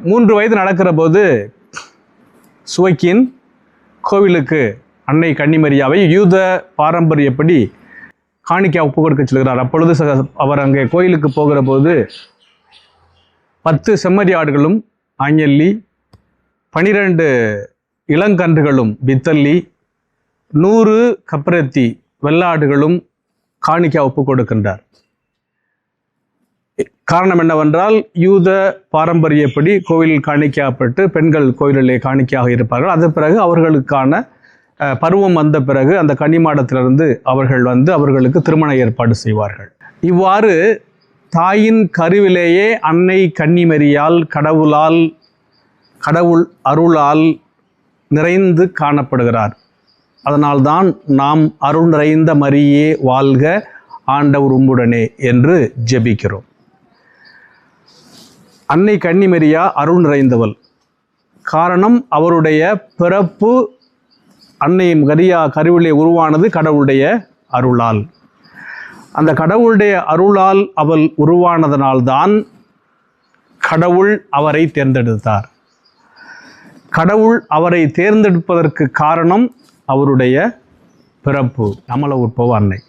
3 வயது நடக்கிற போது சுவைக்கின் கோவிலுக்கு அன்னை கன்னிமரியாவை யூத பாரம்பரியப்படி காணிக்கை ஒப்பு கொடுக்க சொல்கிறார். அப்பொழுது அவர் அங்கே கோயிலுக்கு போகிற போது 10 செம்மறி ஆடுகளும் ஆஞ்சல்லி, 12 இளங்கன்றுகளும் பித்தல்லி, 100 கப்பரத்தி வெள்ளாடுகளும் காணிக்கை ஒப்பு கொடுக்கின்றார். காரணம் என்னவென்றால், யூத பாரம்பரியப்படி கோவிலில் காணிக்கையாப்பட்டு பெண்கள் கோவிலிலே காணிக்கையாக இருப்பார்கள். அது பிறகு அவர்களுக்கான பருவம் வந்த பிறகு அந்த கன்னிமாடத்திலிருந்து அவர்கள் அவர்களுக்கு திருமண ஏற்பாடு செய்வார்கள். இவ்வாறு தாயின் கருவிலேயே அன்னை கன்னிமரியால் கடவுள் அருளால் நிறைந்து காணப்படுகிறார். அதனால்தான் நாம் அருள் நிறைந்த மரியே வாழ்க, ஆண்டவர் உம்முடனே என்று ஜெபிக்கிறோம். அன்னை கன்னிமரியா அருள் நிறைந்தவள். காரணம், அவருடைய பிறப்பு அன்னை மரியா கருவிலே உருவானது கடவுளுடைய அருளால். அந்த கடவுளுடைய அருளால் அவள் உருவானதனால்தான் கடவுள் அவரை தேர்ந்தெடுத்தார். கடவுள் அவரை தேர்ந்தெடுப்பதற்கு காரணம் அவருடைய பிறப்பு. அமல உற்பவ அன்னை.